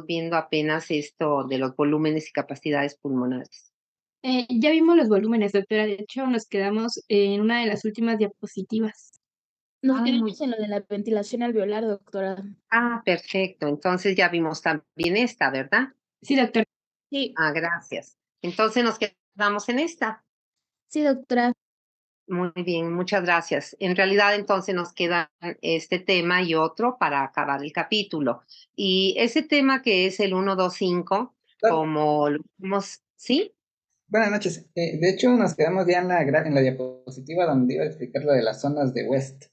viendo apenas esto de los volúmenes y capacidades pulmonares. Ya vimos los volúmenes, doctora. De hecho, nos quedamos en una de las últimas diapositivas. Nos Ah, muy quedamos en lo de la ventilación alveolar, doctora. perfecto. Entonces ya vimos también esta, ¿verdad? Sí, doctor. Sí, Gracias. Entonces nos quedamos en esta. sí, doctora. Muy bien, muchas gracias. En realidad, entonces nos queda este tema y otro para acabar el capítulo. Y ese tema que es el 125, Claro. como lo vimos, ¿sí? Buenas noches. De hecho, nos quedamos ya en la diapositiva donde iba a explicar lo de las zonas de West.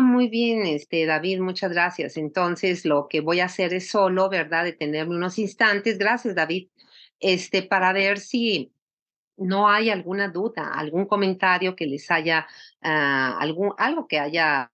Muy bien, David, muchas gracias. Entonces, lo que voy a hacer es solo, ¿verdad?, detenerme unos instantes. Gracias, David. Para ver si no hay alguna duda, algún comentario que les haya, algo que haya,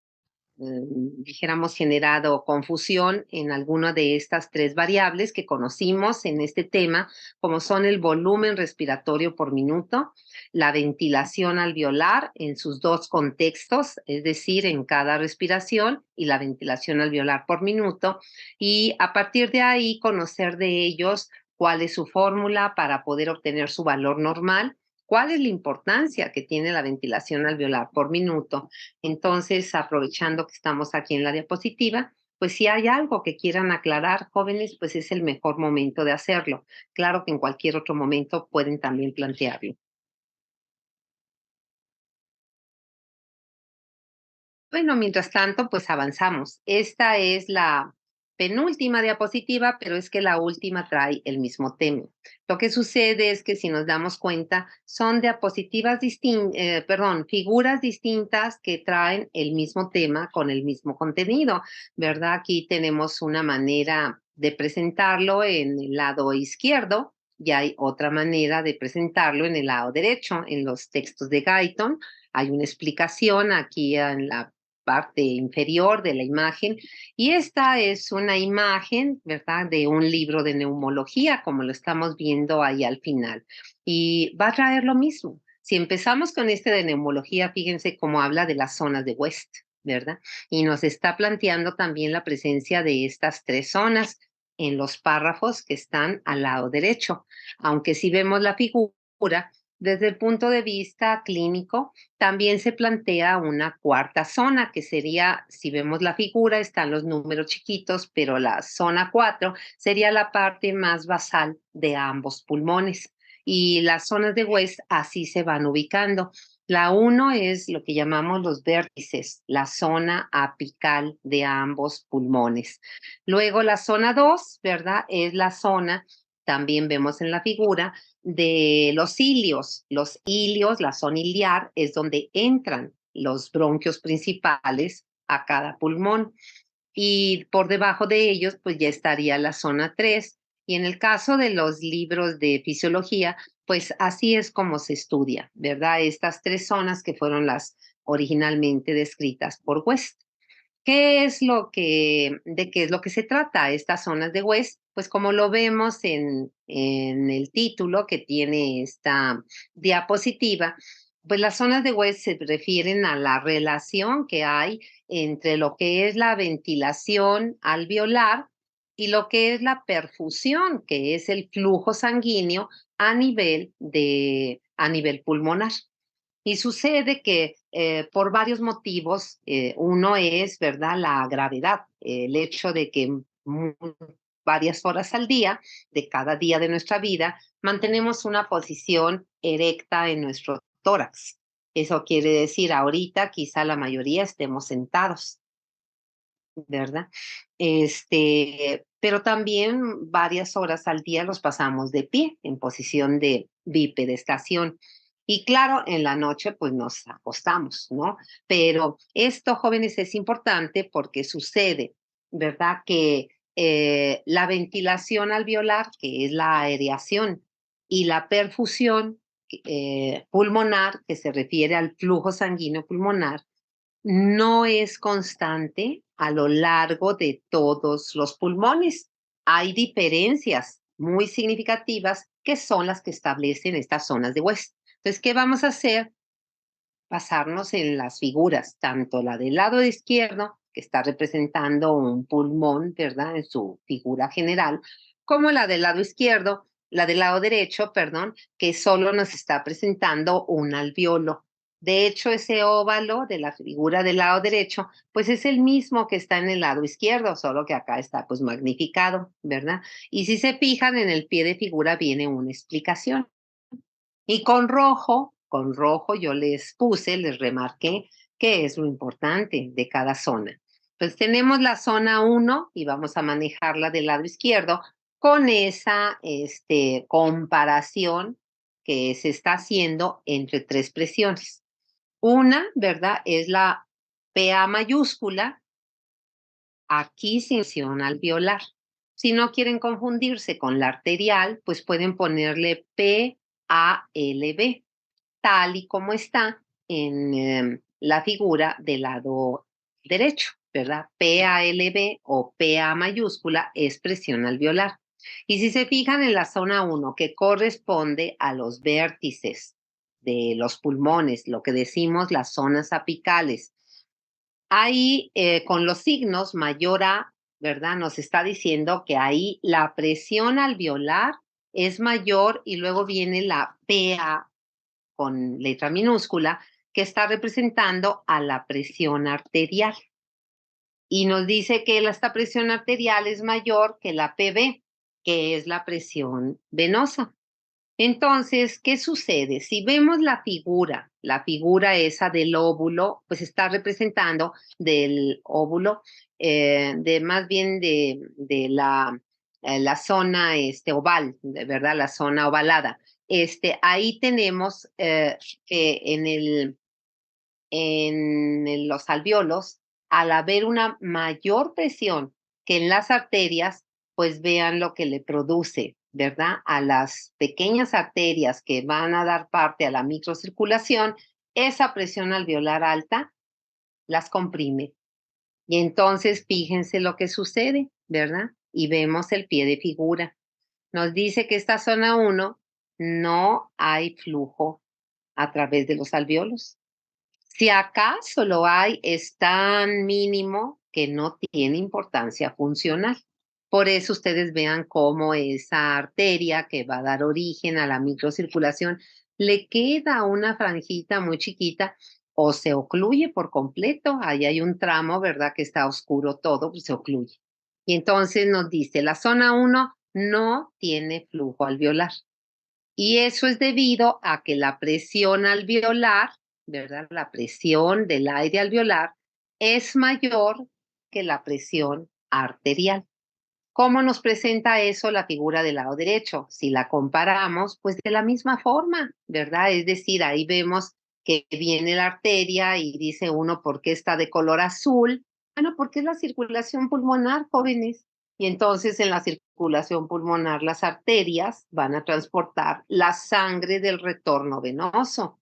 dijéramos, generado confusión en alguna de estas tres variables que conocimos en este tema, como son el volumen respiratorio por minuto, la ventilación alveolar en sus dos contextos, es decir, en cada respiración, y la ventilación alveolar por minuto, y a partir de ahí conocer de ellos cuál es su fórmula para poder obtener su valor normal, cuál es la importancia que tiene la ventilación alveolar por minuto. Entonces, aprovechando que estamos aquí en la diapositiva, pues si hay algo que quieran aclarar, jóvenes, pues es el mejor momento de hacerlo. Claro que en cualquier otro momento pueden también plantearlo. Bueno, mientras tanto, pues avanzamos. Esta es la penúltima diapositiva, pero es que la última trae el mismo tema. Lo que sucede es que si nos damos cuenta, son figuras distintas que traen el mismo tema con el mismo contenido, ¿verdad? Aquí tenemos una manera de presentarlo en el lado izquierdo y hay otra manera de presentarlo en el lado derecho. En los textos de Guyton hay una explicación aquí en la parte inferior de la imagen. Y esta es una imagen, ¿verdad?, de un libro de neumología, como lo estamos viendo ahí al final. Y va a traer lo mismo. Si empezamos con este de neumología, fíjense cómo habla de las zonas de West, ¿verdad? Y nos está planteando también la presencia de estas tres zonas en los párrafos que están al lado derecho. Aunque si vemos la figura, desde el punto de vista clínico, también se plantea una cuarta zona, que sería, si vemos la figura, están los números chiquitos, pero la zona 4 sería la parte más basal de ambos pulmones. Y las zonas de West así se van ubicando. La 1 es lo que llamamos los vértices, la zona apical de ambos pulmones. Luego la zona 2, ¿verdad? Es la zona, también vemos en la figura, de los ilios. Los ilios, la zona iliar, es donde entran los bronquios principales a cada pulmón. Y por debajo de ellos, pues ya estaría la zona 3. Y en el caso de los libros de fisiología, pues así es como se estudia, ¿verdad? Estas tres zonas que fueron las originalmente descritas por West. ¿De qué es lo que se trata estas zonas de West? Pues como lo vemos en el título que tiene esta diapositiva, pues las zonas de West se refieren a la relación que hay entre lo que es la ventilación alveolar y lo que es la perfusión, que es el flujo sanguíneo a nivel pulmonar. Y sucede que por varios motivos, uno es, ¿verdad?, la gravedad, el hecho de que varias horas al día, de cada día de nuestra vida, mantenemos una posición erecta en nuestro tórax. Eso quiere decir, ahorita quizá la mayoría estemos sentados, ¿verdad? Pero también varias horas al día los pasamos de pie, en posición de bipedestación. Y claro, en la noche pues nos acostamos, ¿no? Pero esto, jóvenes, es importante porque sucede, ¿verdad? Que la ventilación alveolar, que es la aireación, y la perfusión pulmonar, que se refiere al flujo sanguíneo pulmonar, no es constante a lo largo de todos los pulmones. Hay diferencias muy significativas que son las que establecen estas zonas de West. Entonces, ¿qué vamos a hacer? Basarnos en las figuras, tanto la del lado izquierdo que está representando un pulmón, ¿verdad? En su figura general, como la del lado izquierdo, la del lado derecho, perdón, que solo nos está presentando un alveolo. De hecho, ese óvalo de la figura del lado derecho, pues es el mismo que está en el lado izquierdo, solo que acá está pues magnificado, ¿verdad? Y si se fijan, en el pie de figura viene una explicación. Y con rojo yo les puse, les remarqué qué es lo importante de cada zona. Pues tenemos la zona 1 y vamos a manejarla del lado izquierdo con esa comparación que se está haciendo entre tres presiones. Una, ¿verdad? Es la PA mayúscula, aquí sin presión alveolar. Si no quieren confundirse con la arterial, pues pueden ponerle PALB, tal y como está en la figura del lado derecho, ¿verdad? PALB o PA mayúscula es presión alveolar. Y si se fijan en la zona 1, que corresponde a los vértices de los pulmones, lo que decimos las zonas apicales, ahí con los signos mayor A, ¿verdad? Nos está diciendo que ahí la presión alveolar es mayor y luego viene la PA con letra minúscula que está representando a la presión arterial. Y nos dice que esta presión arterial es mayor que la PB, que es la presión venosa. Entonces, ¿qué sucede? Si vemos la figura esa del óvulo, pues está representando del óvulo, de más bien de la zona oval, ¿verdad? La zona ovalada. Ahí tenemos que en los alveolos, al haber una mayor presión que en las arterias, pues vean lo que le produce, ¿verdad? A las pequeñas arterias que van a dar parte a la microcirculación, esa presión alveolar alta las comprime. Y entonces fíjense lo que sucede, ¿verdad? Y vemos el pie de figura. Nos dice que esta zona 1 no hay flujo a través de los alveolos. Si acaso lo hay, es tan mínimo que no tiene importancia funcional. Por eso ustedes vean cómo esa arteria que va a dar origen a la microcirculación le queda una franjita muy chiquita o se ocluye por completo. Ahí hay un tramo, ¿verdad? Que está oscuro todo, pues se ocluye. Y entonces nos dice, la zona 1 no tiene flujo alveolar. Y eso es debido a que la presión alveolar, ¿verdad? La presión del aire alveolar es mayor que la presión arterial. ¿Cómo nos presenta eso la figura del lado derecho? Si la comparamos, pues de la misma forma, ¿verdad? Es decir, ahí vemos que viene la arteria y dice uno, ¿por qué está de color azul? Bueno, porque es la circulación pulmonar, jóvenes. Y entonces en la circulación pulmonar las arterias van a transportar la sangre del retorno venoso.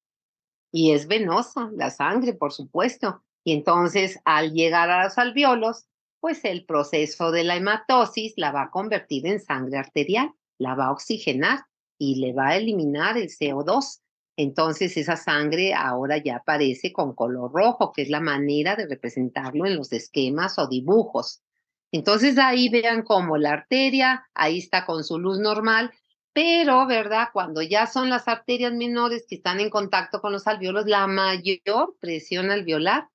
Y es venosa la sangre, por supuesto. Y entonces al llegar a los alveolos, pues el proceso de la hematosis la va a convertir en sangre arterial, la va a oxigenar y le va a eliminar el CO2. Entonces esa sangre ahora ya aparece con color rojo, que es la manera de representarlo en los esquemas o dibujos. Entonces ahí vean cómo la arteria, ahí está con su luz normal, pero, ¿verdad? Cuando ya son las arterias menores que están en contacto con los alveolos, la mayor presión alveolar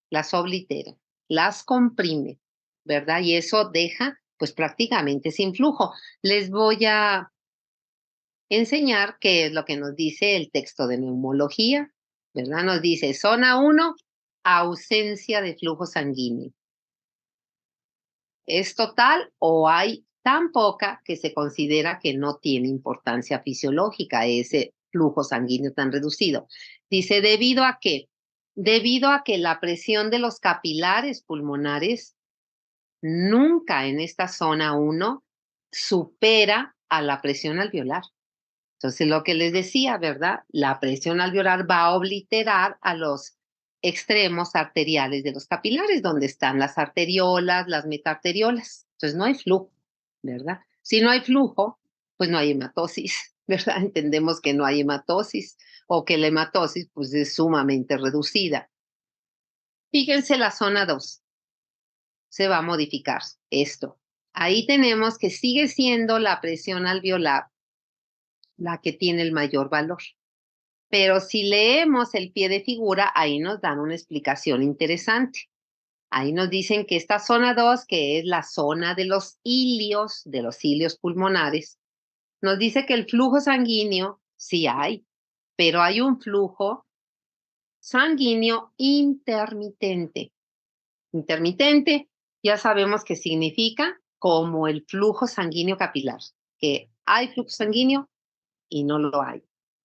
las oblitera, las comprime, ¿verdad? Y eso deja, pues prácticamente sin flujo. Les voy a enseñar qué es lo que nos dice el texto de neumología, ¿verdad? Nos dice, zona 1, ausencia de flujo sanguíneo. ¿Es total o hay tan poca que se considera que no tiene importancia fisiológica ese flujo sanguíneo tan reducido? Dice, ¿debido a qué? Debido a que la presión de los capilares pulmonares nunca en esta zona 1 supera a la presión alveolar. Entonces, lo que les decía, ¿verdad? La presión alveolar va a obliterar a los extremos arteriales de los capilares, donde están las arteriolas, las metaarteriolas. Entonces, no hay flujo, ¿verdad? Si no hay flujo, pues no hay hematosis, ¿verdad? Entendemos que no hay hematosis o que la hematosis pues, es sumamente reducida. Fíjense la zona 2. se va a modificar esto. Ahí tenemos que sigue siendo la presión alveolar la que tiene el mayor valor. Pero si leemos el pie de figura, ahí nos dan una explicación interesante. Ahí nos dicen que esta zona 2, que es la zona de los ilios pulmonares, nos dice que el flujo sanguíneo sí hay, pero hay un flujo sanguíneo intermitente. Intermitente, ya sabemos qué significa, como el flujo sanguíneo capilar, que hay flujo sanguíneo y no lo hay.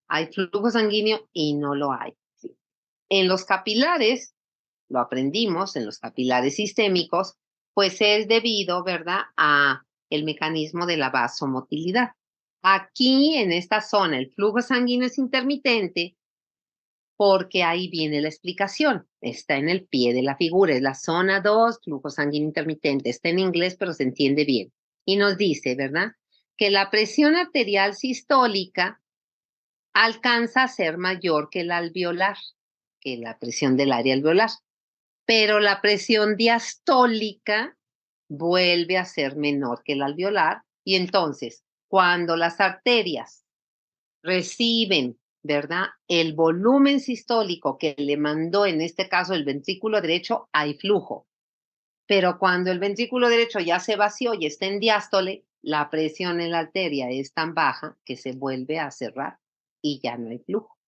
Hay flujo sanguíneo y no lo hay. En los capilares, lo aprendimos, en los capilares sistémicos, pues es debido, ¿verdad?, a el mecanismo de la vasomotilidad. Aquí, en esta zona, el flujo sanguíneo es intermitente porque ahí viene la explicación. Está en el pie de la figura, es la zona 2, flujo sanguíneo intermitente. Está en inglés, pero se entiende bien. Y nos dice, ¿verdad?, que la presión arterial sistólica alcanza a ser mayor que la alveolar, que la presión del área alveolar. Pero la presión diastólica vuelve a ser menor que la alveolar. Y entonces, cuando las arterias reciben, ¿verdad?, el volumen sistólico que le mandó, en este caso, el ventrículo derecho, hay flujo. Pero cuando el ventrículo derecho ya se vació y está en diástole, la presión en la arteria es tan baja que se vuelve a cerrar y ya no hay flujo.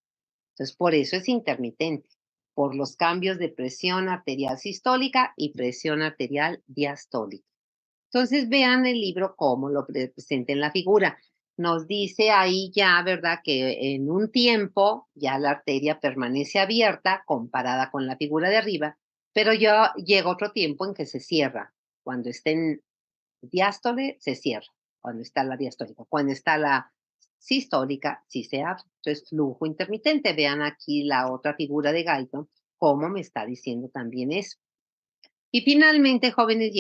Entonces, por eso es intermitente, por los cambios de presión arterial sistólica y presión arterial diastólica. Entonces, vean el libro cómo lo presenta en la figura. Nos dice ahí ya, ¿verdad?, que en un tiempo ya la arteria permanece abierta comparada con la figura de arriba, pero ya llega otro tiempo en que se cierra. Cuando está en diástole, se cierra. Cuando está la diastólica. Cuando está la sistólica, sí se abre. Entonces, flujo intermitente. Vean aquí la otra figura de Guyton, cómo me está diciendo también eso. Y finalmente, jóvenes,